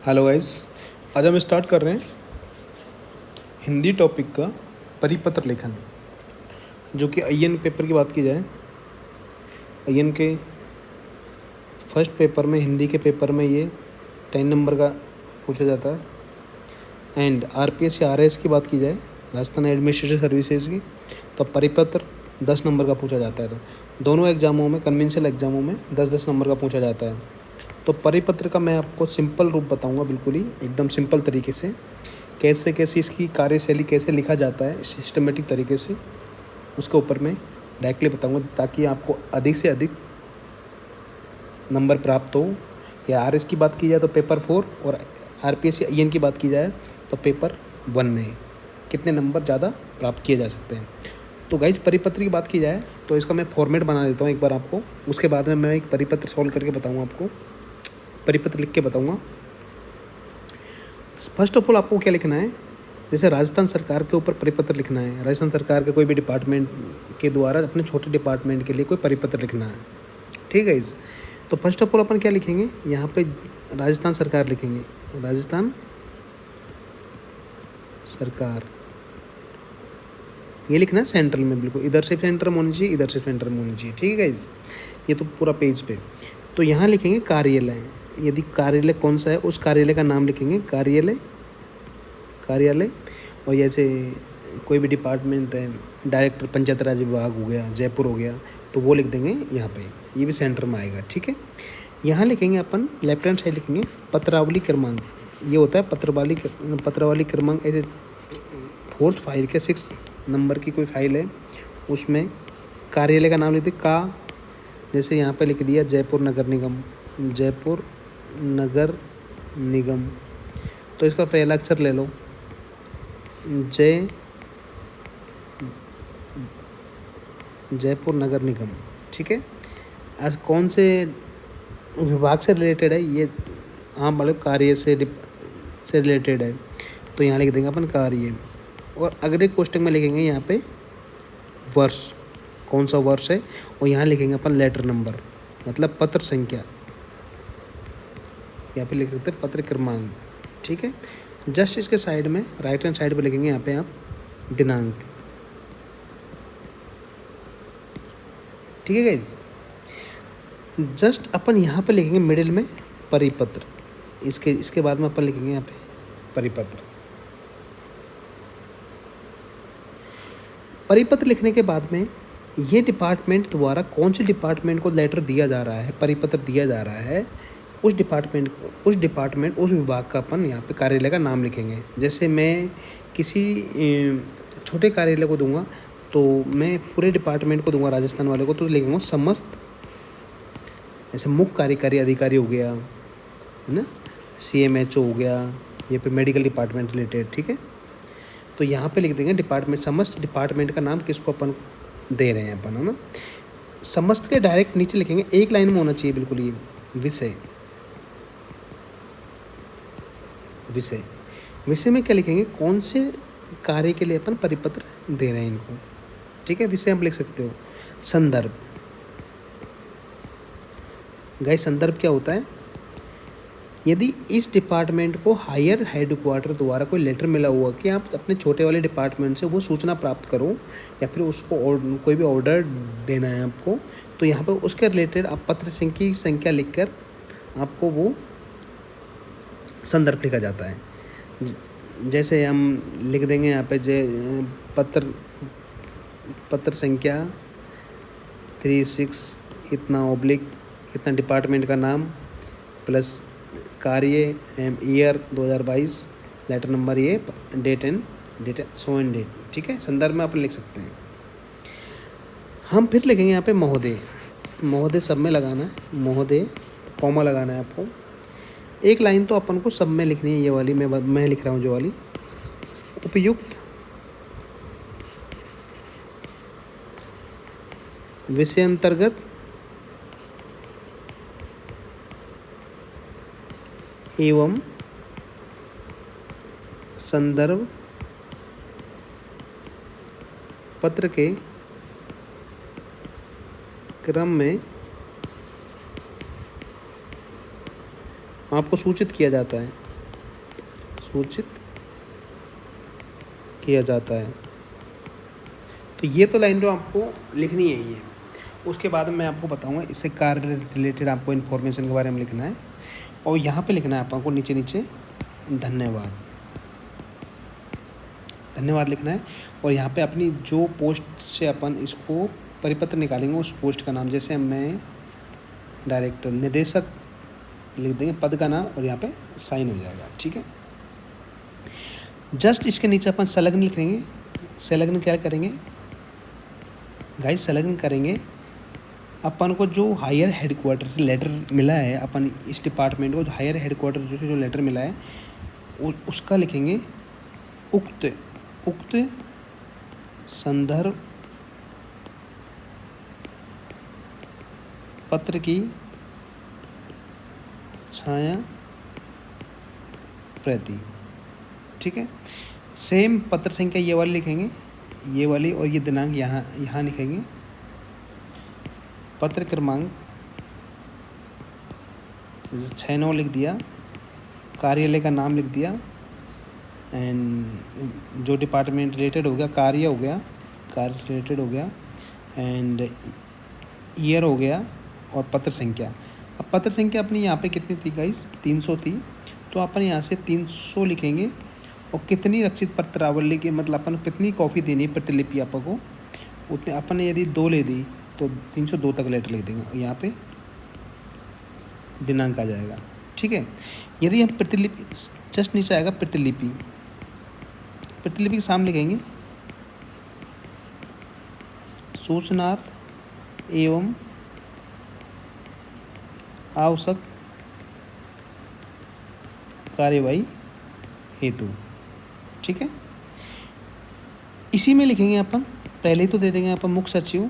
Hello guys, आज हम start कर रहे हैं हिंदी टॉपिक का परिपत्र लेखन। जो कि आईएन पेपर की बात की जाए, आईएन के फर्स्ट पेपर में, हिंदी के पेपर में ये 10 नंबर का पूछा जाता है। एंड आरपीएस या आरएस की बात की जाए, राजस्थान एडमिनिस्ट्रेटिव सर्विसेज की, तो परिपत्र 10 नंबर का पूछा जाता है। तो दोनों एग्जामों में, कन्वेंशनल एग्जामों में 10-10 नंबर का पूछा जाता है। तो परिपत्र का मैं आपको सिंपल रूप बताऊंगा, बिल्कुल ही एकदम सिंपल तरीके से, कैसे कैसे इसकी कार्यशैली कैसे लिखा जाता है सिस्टमेटिक तरीके से, उसके ऊपर मैं डायरेक्टली बताऊंगा, ताकि आपको अधिक से अधिक नंबर प्राप्त हो। या आरएस की बात की जाए तो पेपर 4, और आरपीएस या आईएन की बात की जाए तो पेपर 1 में कितने नंबर ज़्यादा प्राप्त किए जा सकते हैं। तो गाइज, परिपत्र की बात की जाए तो इसका मैं फॉर्मेट बना देता हूँ एक बार आपको, उसके बाद में मैं एक परिपत्र सॉल्व करके बताऊँगा, आपको परिपत्र लिख के बताऊँगा। फर्स्ट ऑफ ऑल आपको क्या लिखना है, जैसे राजस्थान सरकार के ऊपर परिपत्र लिखना है, राजस्थान सरकार के कोई भी डिपार्टमेंट के द्वारा अपने छोटे डिपार्टमेंट के लिए कोई परिपत्र लिखना है, ठीक है। इस तो फर्स्ट ऑफ ऑल अपन क्या लिखेंगे, यहाँ पे राजस्थान सरकार लिखेंगे, राजस्थान सरकार, ये लिखना है सेंट्रल में, बिल्कुल इधर से सेंटर में होनी चाहिए, इधर से सेंटर में होनी चाहिए, ठीक है गाइज। ये तो पूरा पेज पे। तो यहाँ लिखेंगे कार्यालय, यदि कार्यालय कौन सा है उस कार्यालय का नाम लिखेंगे, कार्यालय, कार्यालय। और जैसे कोई भी डिपार्टमेंट है, डायरेक्टर पंचायत राज विभाग हो गया, जयपुर हो गया, तो वो लिख देंगे यहाँ पे, ये भी सेंटर में आएगा, ठीक है। यहाँ लिखेंगे अपन, लेफ्ट हैंड साइड लिखेंगे पत्रावली क्रमांक, ये होता है पत्रावली क्रमांक। ऐसे 4th फाइल के 6 नंबर की कोई फाइल है, उसमें कार्यालय का नाम लिखते का, जैसे यहाँ पे लिख दिया जयपुर नगर निगम, जयपुर नगर निगम। तो इसका पहला अक्षर ले लो, जयपुर नगर निगम, ठीक है। आज कौन से विभाग से रिलेटेड है ये, हाँ मतलब कार्य से रिलेटेड है, तो यहाँ लिख देंगे अपन कार्य। और अगले कोष्टक में लिखेंगे यहाँ पे वर्ष, कौन सा वर्ष है, और यहाँ लिखेंगे अपन लेटर नंबर, मतलब पत्र संख्या, यहाँ पे लिख देते हैं पत्र क्रमांक, ठीक है। जस्ट इसके साइड में, राइट हैंड साइड पे लिखेंगे यहाँ पे आप दिनांक, ठीक है गाइज। जस्ट अपन यहाँ पे लिखेंगे मिडिल में परिपत्र, इसके बाद में अपन लिखेंगे यहाँ पे परिपत्र। परिपत्र लिखने के बाद में ये डिपार्टमेंट द्वारा कौन से डिपार्टमेंट को लेटर दिया जा रहा है, परिपत्र दिया जा रहा है, उस डिपार्टमेंट उस विभाग का अपन यहाँ पे कार्यालय का नाम लिखेंगे। जैसे मैं किसी छोटे कार्यालय को दूंगा तो मैं पूरे डिपार्टमेंट को दूंगा, राजस्थान वाले को, तो लिखूँगा समस्त, जैसे मुख्य कार्यकारी अधिकारी हो गया, है ना, CMHO हो गया, ये पे मेडिकल डिपार्टमेंट रिलेटेड, ठीक है। तो यहाँ पे लिख देंगे डिपार्टमेंट, समस्त डिपार्टमेंट का नाम किसको अपन दे रहे हैं अपन, है ना। समस्त के डायरेक्ट नीचे लिखेंगे, एक लाइन में होना चाहिए बिल्कुल, ये विषय, विषय, विषय में क्या लिखेंगे, कौन से कार्य के लिए अपन परिपत्र दे रहे हैं इनको, ठीक है। विषय आप लिख सकते हो। संदर्भ, गाइस संदर्भ क्या होता है, यदि इस डिपार्टमेंट को हायर हेडक्वार्टर द्वारा कोई लेटर मिला हुआ कि आप अपने छोटे वाले डिपार्टमेंट से वो सूचना प्राप्त करो, या फिर उसको कोई भी ऑर्डर देना है आपको, तो यहाँ पर उसके रिलेटेड आप पत्र की संख्या लिखकर आपको वो संदर्भ लिखा जाता है। जैसे हम लिख देंगे यहाँ पे पत्र संख्या 36 इतना ऑब्लिक इतना, डिपार्टमेंट का नाम प्लस कार्य ईयर 2022, लेटर नंबर ये, डेट सो एंड डेट, ठीक है। संदर्भ में आप लिख सकते हैं। हम फिर लिखेंगे यहाँ पे महोदय, महोदय सब में लगाना है, महोदय कॉमा लगाना है आपको। एक लाइन तो अपन को सब में लिखनी है, ये वाली मैं लिख रहा हूँ जो वाली, उपयुक्त विषय अंतर्गत एवं संदर्भ पत्र के क्रम में आपको सूचित किया जाता है। सूचित किया जाता है। तो ये तो लाइन जो आपको लिखनी है ये। उसके बाद में मैं आपको बताऊंगा इससे कार्य रिलेटेड आपको इन्फॉर्मेशन के बारे में लिखना है, और यहाँ पे लिखना है आपको नीचे नीचे धन्यवाद, धन्यवाद लिखना है। और यहाँ पे अपनी जो पोस्ट से अपन इसको परिपत्र निकालेंगे उस पोस्ट का नाम, जैसे मैं डायरेक्टर निदेशक लिख देंगे पद का नाम, और यहाँ पे साइन हो जाएगा। ठीक है, जस्ट इसके नीचे अपन संलग्न लिखेंगे। संलग्न क्या करेंगे गाइस, संलग्न करेंगे अपन को जो हायर हेडक्वार्टर से लेटर मिला है, अपन इस डिपार्टमेंट को जो हायर हेडक्वार्टर जो लेटर मिला है उसका लिखेंगे उक्त संदर्भ पत्र की छाया प्रति। ठीक है, सेम पत्र संख्या ये वाली लिखेंगे, ये वाली, और ये दिनांक यहाँ लिखेंगे। पत्र क्रमांक 69 लिख दिया, कार्यालय का नाम लिख दिया, एंड जो डिपार्टमेंट रिलेटेड हो गया, कार्य हो गया, कार्य रिलेटेड हो गया, एंड ईयर हो गया, और पत्र संख्या। अब पत्र संख्या अपनी यहाँ पे कितनी थी गाइस, 300 थी, तो अपन यहाँ से 300 लिखेंगे। और कितनी रक्षित पत्रावली की, मतलब अपन कितनी कॉपी देनी है प्रतिलिपि आपको, उतने अपन ने यदि 2 ले दी तो 302 तक लेटर लिख देंगे, और यहाँ पे दिनांक आ जाएगा। ठीक है, यदि हम प्रतिलिपि जस्ट नीचे आएगा प्रतिलिपि, प्रतिलिपि के सामने लिखेंगे सूचनार्थ एवं आवश्यक कार्यवाही हेतु। ठीक है, इसी में लिखेंगे अपन, पहले ही तो दे देंगे अपन मुख्य सचिव,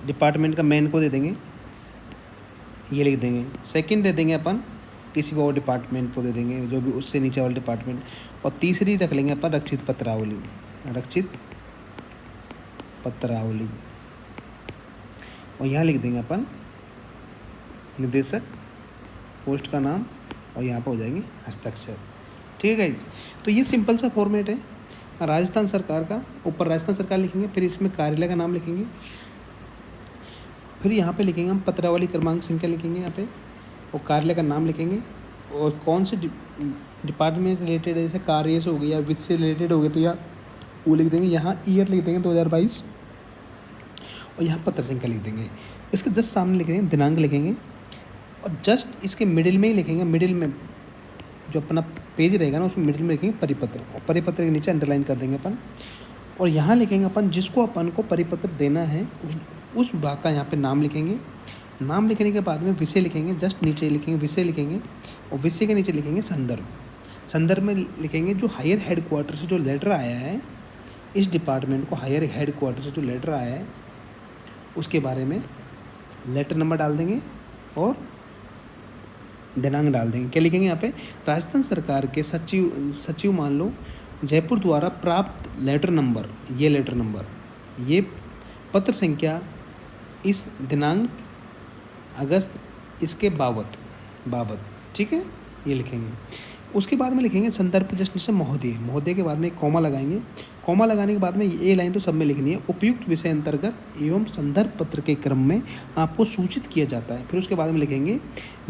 डिपार्टमेंट का मेन को दे देंगे, ये लिख देंगे। सेकंड दे देंगे अपन किसी और डिपार्टमेंट को दे देंगे, जो भी उससे नीचे वाला डिपार्टमेंट। और तीसरी रख लेंगे अपन रक्षित पत्रावली, रक्षित पत्रावली, और यहाँ लिख देंगे अपन निदेशक, पोस्ट का नाम, और यहाँ पर हो जाएंगे हस्ताक्षर। ठीक है गाइज, तो ये सिंपल सा फॉर्मेट है राजस्थान सरकार का। ऊपर राजस्थान सरकार लिखेंगे, फिर इसमें कार्यालय का नाम लिखेंगे, फिर यहाँ पे लिखेंगे हम पत्रावली क्रमांक संख्या लिखेंगे यहाँ पे, और कार्यालय का नाम लिखेंगे, और कौन से डिपार्टमेंट रिलेटेड है, जैसे कार्य से हो गया या वित्त से रिलेटेड हो गया तो या वो लिख देंगे। यहाँ ईयर लिख देंगे 2022, और यहाँ पत्र संख्या लिख देंगे। इसके जस्ट सामने लिखेंगे दिनांक लिखेंगे, और जस्ट इसके मिडिल में ही लिखेंगे, मिडिल में जो अपना पेज रहेगा ना उसमें मिडिल में लिखेंगे परिपत्र, और परिपत्र के नीचे अंडरलाइन कर देंगे अपन। और यहाँ लिखेंगे अपन जिसको अपन को परिपत्र देना है उस विभाग का यहाँ पे नाम लिखेंगे। नाम लिखने के बाद में विषय लिखेंगे, जस्ट नीचे लिखेंगे विषय लिखेंगे, और विषय के नीचे लिखेंगे संदर्भ। संदर्भ में लिखेंगे जो हायर हेडक्वार्टर से जो लेटर आया है, इस डिपार्टमेंट को हायर हेडक्वार्टर से जो लेटर आया है उसके बारे में लेटर नंबर डाल देंगे और दिनांक डाल देंगे। क्या लिखेंगे यहाँ पे, राजस्थान सरकार के सचिव मान लो जयपुर द्वारा प्राप्त लेटर नंबर, ये लेटर नंबर, ये पत्र संख्या, इस दिनांक अगस्त इसके बाबत। ठीक है, ये लिखेंगे। उसके बाद में लिखेंगे संदर्भ जस्ट नीचे महोदय, महोदय के बाद में एक कॉमा लगाएंगे। कॉमा लगाने के बाद में ये लाइन तो सब में लिखनी है, उपयुक्त विषय अंतर्गत एवं संदर्भ पत्र के क्रम में आपको सूचित किया जाता है। फिर उसके बाद में लिखेंगे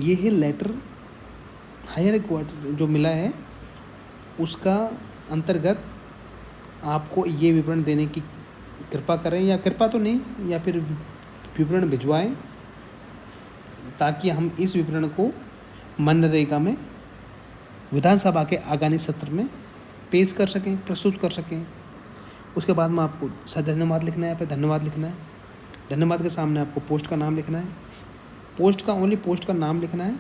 ये है लेटर हायर क्वार्टर जो मिला है उसका अंतर्गत आपको ये विवरण देने की कृपा करें, या कृपा तो नहीं, या फिर विवरण भिजवाएं, ताकि हम इस विवरण को मनरेगा में विधानसभा के आगामी सत्र में पेश कर सकें, प्रस्तुत कर सकें। उसके बाद में आपको धन्यवाद लिखना है, यहाँ पे धन्यवाद लिखना है। धन्यवाद के सामने आपको पोस्ट का नाम लिखना है, पोस्ट का ओनली पोस्ट का नाम लिखना है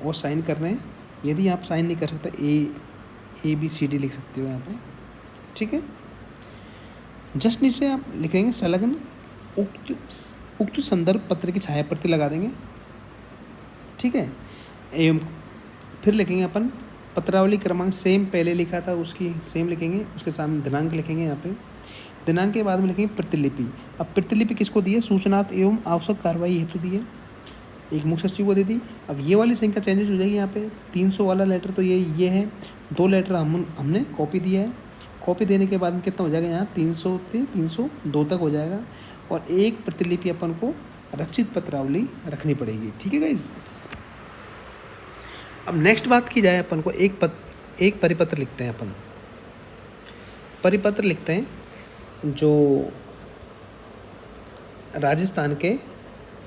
और साइन करना है। यदि आप साइन नहीं कर सकते ABCD लिख सकते हो यहाँ पे। ठीक है, जस्ट नीचे आप लिखेंगे संलग्न उक्त संदर्भ पत्र की छाया प्रति लगा देंगे। ठीक है, एवं फिर लिखेंगे अपन पत्रावली क्रमांक, सेम पहले लिखा था उसकी सेम लिखेंगे, उसके सामने दिनांक लिखेंगे यहाँ पे। दिनांक के बाद में लिखेंगे प्रतिलिपि। अब प्रतिलिपि किसको दी है, सूचनार्थ एवं आवश्यक कार्रवाई हेतु दी है। एक मुख्य सचिव को दे दी। अब ये वाली संख्या चेंजेस हो जाएगी यहाँ पे, 300 वाला लेटर तो ये है, 2 लेटर हमने कॉपी दिया है। कॉपी देने के बाद में कितना हो जाएगा यहाँ, 300 से 302 तक हो जाएगा। और एक प्रतिलिपि अपन को रक्षित पत्रावली रखनी पड़ेगी। ठीक है गाइज। अब नेक्स्ट बात की जाए, अपन को एक परिपत्र लिखते हैं अपन। परिपत्र लिखते हैं जो राजस्थान के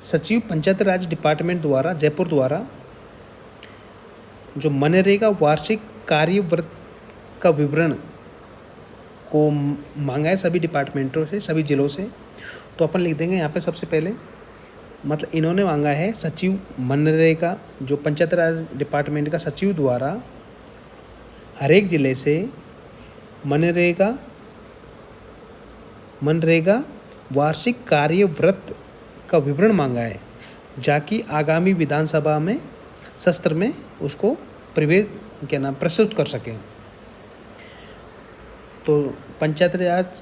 सचिव पंचायत राज डिपार्टमेंट द्वारा, जयपुर द्वारा जो मनरेगा वार्षिक कार्यव्रत का विवरण को मांगा है सभी डिपार्टमेंटों से, सभी जिलों से। तो अपन लिख देंगे यहाँ पे सबसे पहले, मतलब इन्होंने मांगा है सचिव मनरेगा, जो पंचायत राज डिपार्टमेंट का सचिव द्वारा हर एक जिले से मनरेगा वार्षिक कार्यव्रत का विवरण मांगा है, जाकि आगामी विधानसभा में सत्र में उसको प्रस्तुत कर सकें। तो पंचायत राज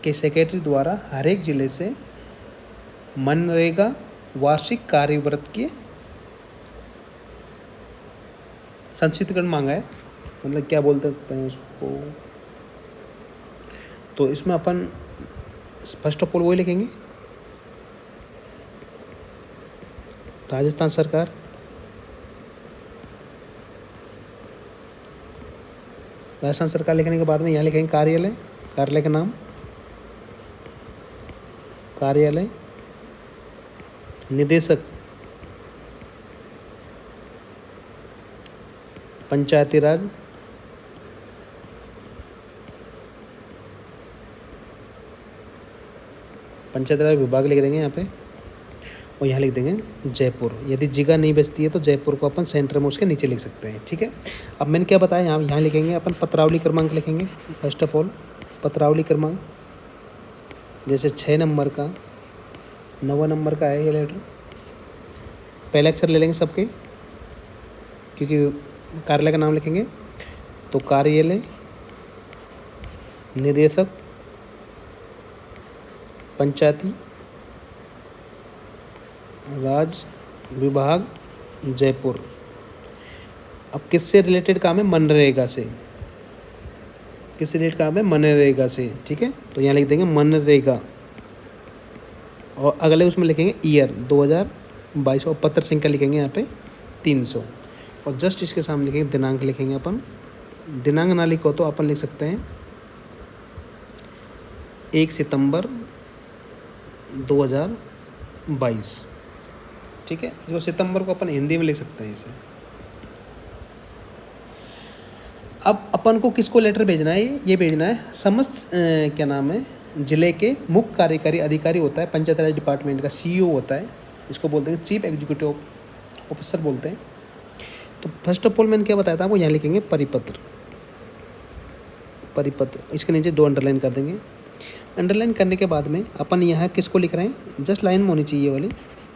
के सेक्रेटरी द्वारा हर एक जिले से मनरेगा वार्षिक कार्यव्रत के संक्षिप्तकरण मांगा है, मतलब क्या बोल सकते हैं उसको। तो इसमें अपन फर्स्ट ऑफ ऑल वही लिखेंगे, राजस्थान सरकार लिखने के बाद में यहाँ लिखेंगे कार्यालय का नाम, कार्यालय निदेशक पंचायती राज, विभाग लिख देंगे यहाँ पे, और यहाँ लिख देंगे जयपुर। यदि जगह नहीं बचती है तो जयपुर को अपन सेंटर में उसके नीचे लिख सकते हैं। ठीक है। अब मैंने क्या बताया, यहाँ लिखेंगे अपन पत्रावली क्रमांक लिखेंगे। फर्स्ट ऑफ ऑल पत्रावली क्रमांक, जैसे 6 नंबर का, 9 नंबर का है ये लेटर, पहले अक्षर ले लेंगे सबके, क्योंकि कार्यालय का नाम लिखेंगे। तो कार्यालय निदेशक पंचायती राज विभाग जयपुर। अब किससे रिलेटेड काम है, मनरेगा से। किससे रिलेटेड काम है, मनरेगा से। ठीक है। तो यहाँ लिख देंगे मनरेगा, और अगले उसमें लिखेंगे ईयर 2022, और पत्र संख्या लिखेंगे यहाँ पे 300, और जस्ट इसके सामने लिखेंगे दिनांक, लिखेंगे अपन। दिनांक ना लिखो तो अपन लिख सकते हैं 1 सितंबर 2022। ठीक है। जो सितंबर को अपन हिंदी में लिख सकते हैं इसे। अब अपन को किसको लेटर भेजना है, ये भेजना है समस्त जिले के मुख्य कार्यकारी अधिकारी होता है, पंचायत राज डिपार्टमेंट का CEO होता है, इसको बोलते हैं चीफ एग्जीक्यूटिव ऑफिसर बोलते हैं। तो फर्स्ट ऑफ ऑल मैंने क्या बताया था, वो यहाँ लिखेंगे परिपत्र। इसके नीचे 2 अंडरलाइन कर देंगे। अंडरलाइन करने के बाद में अपन यहाँ किसको लिख रहे हैं, जस्ट लाइन में होनी चाहिए वाली,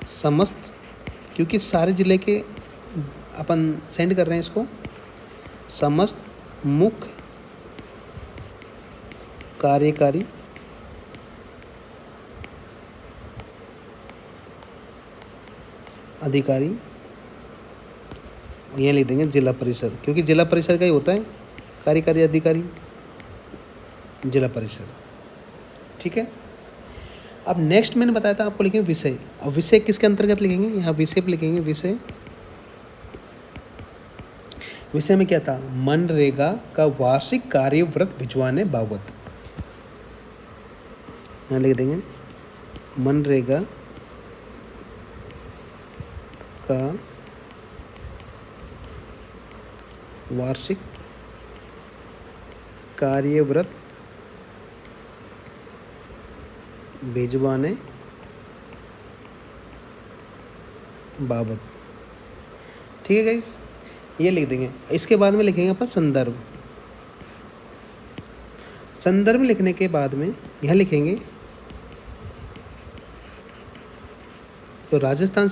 समस्त, क्योंकि सारे ज़िले के अपन सेंड कर रहे हैं इसको। समस्त मुख्य कार्यकारी अधिकारी, यहाँ लिख देंगे जिला परिषद, क्योंकि जिला परिषद का ही होता है कार्यकारी अधिकारी, जिला परिषद। ठीक है। अब नेक्स्ट मैंने बताया था आपको लिखेंगे विषय। अब विषय किसके अंतर्गत लिखेंगे, यहाँ विषय पे लिखेंगे विषय। विषय में क्या था, मनरेगा का वार्षिक कार्यव्रत भिजवाने बाबत। यहाँ लिख देंगे मनरेगा का वार्षिक कार्यव्रत भिजवाने बाबत। ठीक है गाइस, ये लिख देंगे। इसके बाद में लिखेंगे अपन संदर्भ। संदर्भ लिखने के बाद में यह लिखेंगे तो राजस्थान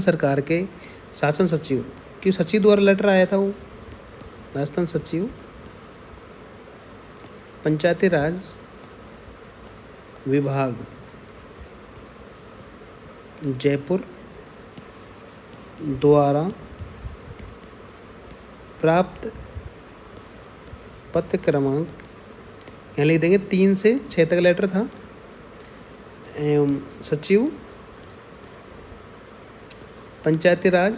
सरकार के शासन सचिव, क्यों सचिव द्वारा लेटर आया था, वो राजस्थान सचिव पंचायती राज विभाग जयपुर द्वारा प्राप्त पत्र क्रमांक, यहाँ लिख देंगे 3 से 6 तक लेटर था, एवं सचिव पंचायती राज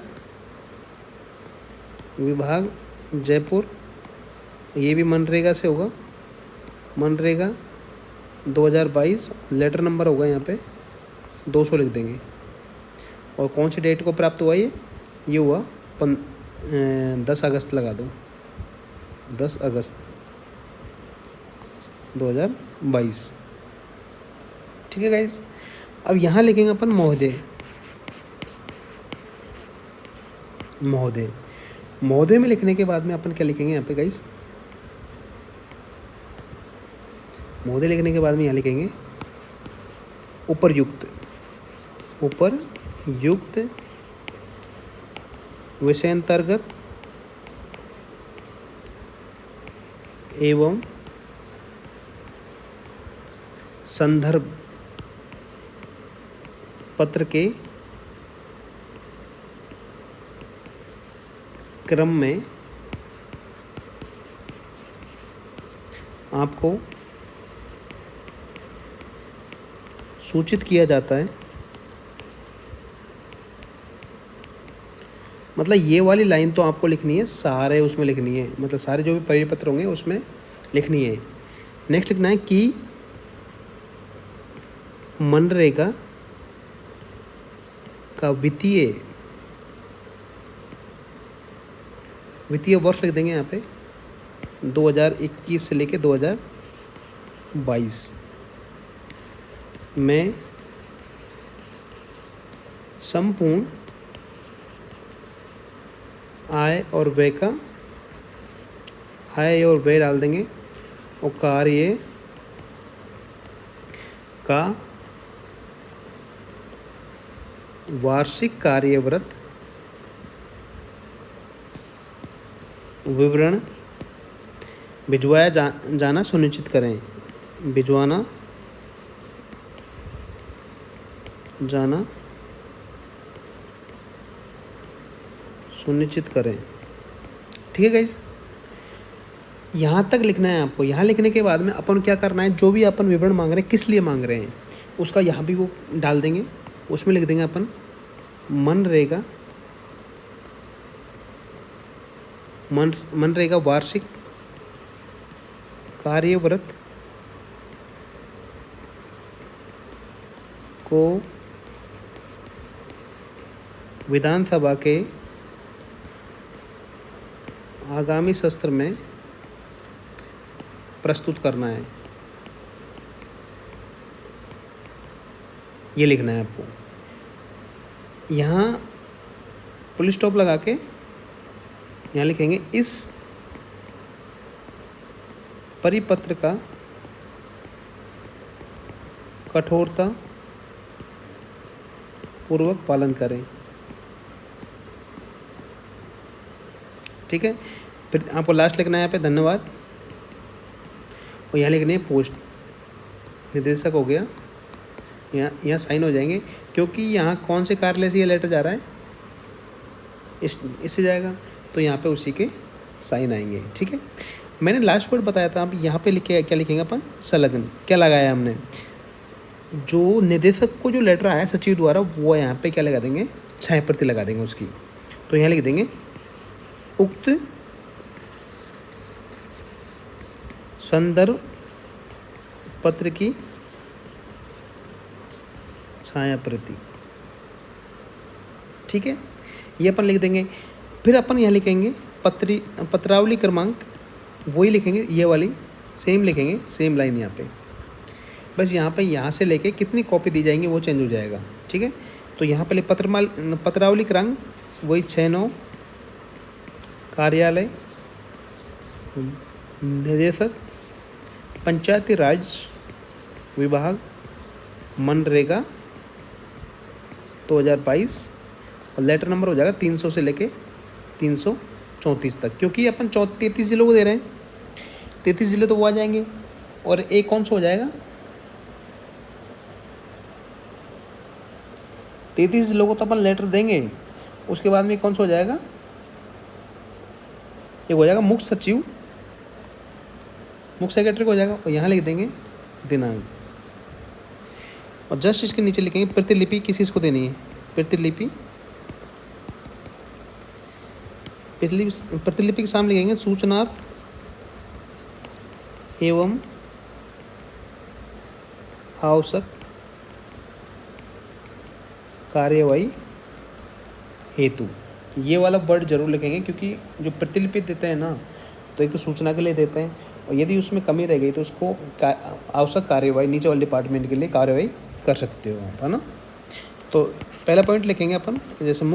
विभाग जयपुर, ये भी मनरेगा से होगा, मनरेगा 2022, लेटर नंबर होगा यहाँ पे 200 लिख देंगे। और कौन सी डेट को प्राप्त हुआ ये हुआ 10 अगस्त लगा दो, 10 अगस्त 2022। ठीक है गाइज। अब यहाँ लिखेंगे अपन महोदय, महोदय, महोदय में लिखने के बाद में अपन क्या लिखेंगे यहाँ पे गाइज, महोदय लिखने के बाद में यहाँ लिखेंगे उपरयुक्त, उपरयुक्त विषयांतर्गत एवं संदर्भ पत्र के क्रम में आपको सूचित किया जाता है। मतलब ये वाली लाइन तो आपको लिखनी है, सारे उसमें लिखनी है, मतलब सारे जो भी परिपत्र होंगे उसमें लिखनी है। नेक्स्ट लिखना है कि मनरेगा का वित्तीय वर्ष लिख देंगे यहाँ पे 2021 से लेके 2022 में संपूर्ण आय और व्यय का, आय और व्यय डाल देंगे, और कार्य का वार्षिक कार्यवृत्त विवरण भिजवाया जाना सुनिश्चित करें, भिजवाना जाना सुनिश्चित करें। ठीक है गाइस, यहाँ तक लिखना है आपको। यहाँ लिखने के बाद में अपन क्या करना है, जो भी अपन विवरण मांग रहे हैं किस लिए मांग रहे हैं उसका यहाँ भी वो डाल देंगे। उसमें लिख देंगे अपन मनरेगा, मनरेगा वार्षिक कार्यवृत्त को विधानसभा के आगामी सत्र में प्रस्तुत करना है, ये लिखना है आपको। यहाँ फुल स्टॉप लगा के यहाँ लिखेंगे इस परिपत्र का कठोरता पूर्वक पालन करें। ठीक है, फिर आपको लास्ट लिखना है यहाँ पे धन्यवाद, और यहाँ लिखने पोस्ट निदेशक हो गया, यहाँ साइन हो जाएंगे, क्योंकि यहाँ कौन से कार्यालय से ये लेटर जा रहा है, इससे जाएगा, तो यहाँ पे उसी के साइन आएंगे। ठीक है, मैंने लास्ट वर्ड बताया था, आप यहाँ पे लिखे क्या लिखेंगे अपन, संलग्न। क्या लगाया हमने, जो निदेशक को जो लेटर आया सचिव द्वारा, वो यहाँ पे क्या लगा देंगे, 6% लगा देंगे उसकी। तो यहाँ लिख देंगे उक्त संदर्भ पत्र की छाया प्रति। ठीक है, ये अपन लिख देंगे। फिर अपन यहाँ लिखेंगे पत्रावली क्रमांक, वही लिखेंगे, ये वाली सेम लिखेंगे, सेम लाइन यहाँ पे, बस यहाँ पे यहाँ से लेके कितनी कॉपी दी जाएंगी वो चेंज हो जाएगा। ठीक है, तो यहाँ पे पत्रावली क्रमांक वही 6-9 कार्यालय निदेशक पंचायती राज विभाग मनरेगा 2022, और लेटर नंबर हो जाएगा 300 से लेके 334 तक, क्योंकि अपन 33 जिलों को दे रहे हैं, 33 जिले तो वो आ जाएंगे, और एक कौन सा हो जाएगा, 33 लोगों को तो अपन लेटर देंगे। उसके बाद में कौन सा हो जाएगा, एक हो जाएगा मुख्य सचिव, मुख्य सेक्रेटरी को हो जाएगा, और यहाँ लिख देंगे दिनांक, और जस्ट इसके नीचे लिखेंगे प्रतिलिपि किसी को देनी है, प्रतिलिपि प्रतिलिपि के सामने लिखेंगे सूचनार्थ एवं आवश्यक कार्यवाही हेतु। ये वाला वर्ड जरूर लिखेंगे, क्योंकि जो प्रतिलिपि देते हैं ना, तो एक तो सूचना के लिए देते हैं, और यदि उसमें कमी रह गई तो उसको आवश्यक कार्यवाही नीचे वाले डिपार्टमेंट के लिए कार्यवाही कर सकते हो आप, है ना। तो पहला पॉइंट लिखेंगे अपन, जैसे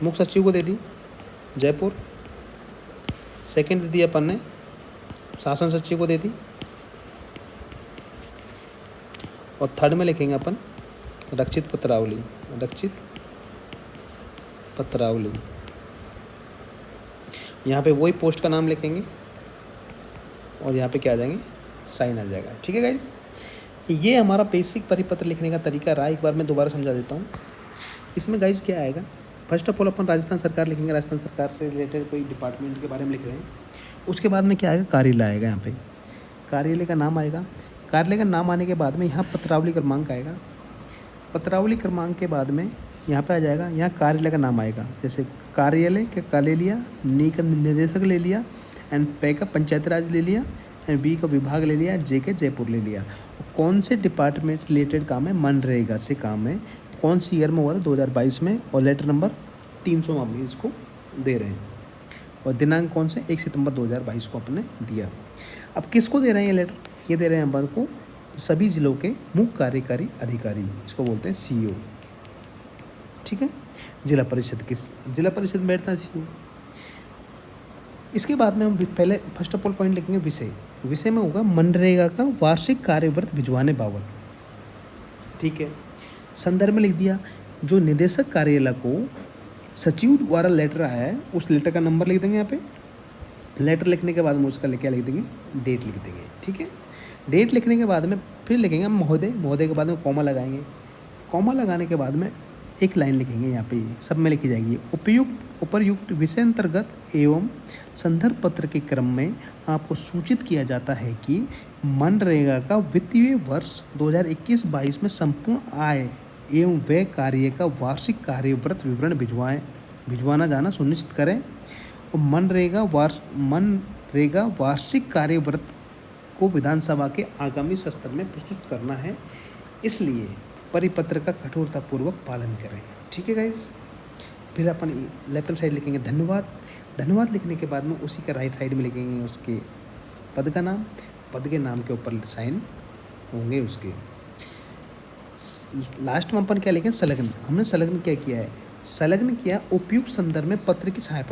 मुख्य सचिव को दे दी जयपुर, सेकंड दे दिया अपन ने शासन सचिव को दे दी, और थर्ड में लिखेंगे अपन रक्षित पत्रावली, रक्षित पत्रावली। यहाँ पे वही पोस्ट का नाम लिखेंगे, और यहाँ पे क्या आ जाएंगे, साइन आ जाएगा। ठीक है गाइज, ये हमारा बेसिक परिपत्र लिखने का तरीका रहा। एक बार मैं दोबारा समझा देता हूँ। इसमें गाइज क्या आएगा, फर्स्ट ऑफ ऑल अपन राजस्थान सरकार लिखेंगे, राजस्थान सरकार से रिलेटेड कोई डिपार्टमेंट के बारे में लिख रहे हैं। उसके बाद में क्या आएगा, कार्यालय आएगा, यहाँ पे कार्यालय का नाम आएगा। कार्यालय का नाम आने के बाद में यहाँ पत्रावली क्रमांक आएगा, पत्रावली क्रमांक के बाद में यहाँ पे आ जाएगा, यहाँ कार्यालय का नाम आएगा। जैसे कार्यालय का ले लिया, नी का निदेशक ले लिया, एंड पे का पंचायती राज ले लिया, एंड बी का विभाग ले लिया, जे के जयपुर ले लिया। कौन से डिपार्टमेंट से रिलेटेड काम है, मनरेगा से काम है, कौन सी ईयर में हुआ था, 2022 में, और लेटर नंबर 300 में अपने इसको दे रहे हैं, और दिनांक कौन से, 1 सितंबर 2022 को अपने दिया। अब किसको दे रहे हैं ये लेटर, ये दे रहे हैं अपन को सभी जिलों के मुख्य कार्यकारी अधिकारी, इसको बोलते हैं सीईओ। ठीक है, जिला परिषद में बैठता है सीईओ। इसके बाद में हम पहले फर्स्ट ऑफ ऑल पॉइंट लिखेंगे विषय में होगा मनरेगा का वार्षिक कार्यव्रत भिजवाने बाबत। ठीक है, संदर्भ में लिख दिया, जो निदेशक कार्यालय को सचिव द्वारा लेटर आया है, उस लेटर का नंबर लिख देंगे यहाँ पे। लेटर लिखने के बाद में उसका क्या लिख देंगे, डेट लिख देंगे। ठीक है, डेट लिखने के बाद में फिर लिखेंगे महोदय के बाद में कॉमा लगाएंगे। कॉमा लगाने के बाद में एक लाइन लिखेंगे, यहाँ पे सब में लिखी जाएगी, उपर्युक्त विषय अंतर्गत एवं संदर्भ पत्र के क्रम में आपको सूचित किया जाता है कि मनरेगा का वित्तीय वर्ष 2021-22 में संपूर्ण आय एवं व्यय कार्य का वार्षिक कार्यव्रत विवरण भिजवाना जाना सुनिश्चित करें, और मनरेगा वार्षिक कार्यव्रत को विधानसभा के आगामी सत्र में प्रस्तुत करना है, इसलिए परिपत्र का कठोरतापूर्वक पालन करें। ठीक है गाइस, फिर अपन लेफ्ट हैंड साइड लिखेंगे धन्यवाद लिखने के बाद में उसी का राइट साइड में लिखेंगे उसके पद का नाम, पद के नाम के ऊपर साइन होंगे उसके। लास्ट में अपन क्या लिखेंगे, संलग्न। हमने संलग्न क्या किया है, संलग्न किया उपयुक्त संदर्भ में पत्र की छाया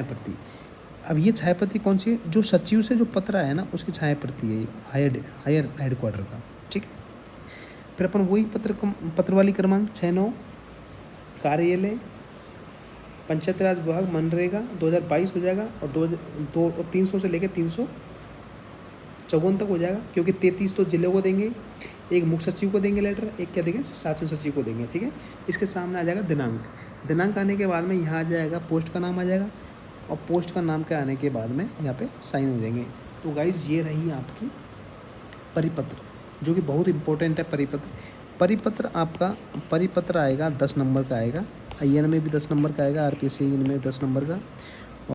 प्रति। अब ये छाया प्रति कौन सी है, जो सचिव से जो पत्र आया ना उसकी छाया प्रति है, हायर हेडक्वार्टर का। ठीक है, फिर अपन वही पत्र वाली क्रमांक 69 कार्यालय पंचायत राज विभाग मनरेगा 2022 हो जाएगा, और 300 से लेकर 354 तक हो जाएगा, क्योंकि 33 तो जिले को देंगे, एक मुख्य सचिव को देंगे लेटर, एक क्या देंगे, शासन सचिव को देंगे। ठीक है, इसके सामने आ जाएगा दिनांक आने के बाद में यहाँ आ जाएगा पोस्ट का नाम आ जाएगा, और पोस्ट का नाम के आने के बाद में यहाँ पे साइन हो जाएंगे। तो गाइज ये रही आपकी परिपत्र, जो कि बहुत इंपॉर्टेंट है। परिपत्र आपका परिपत्र आएगा 10 नंबर का आएगा, IN में भी 10 नंबर का आएगा, RPC में 10 नंबर का,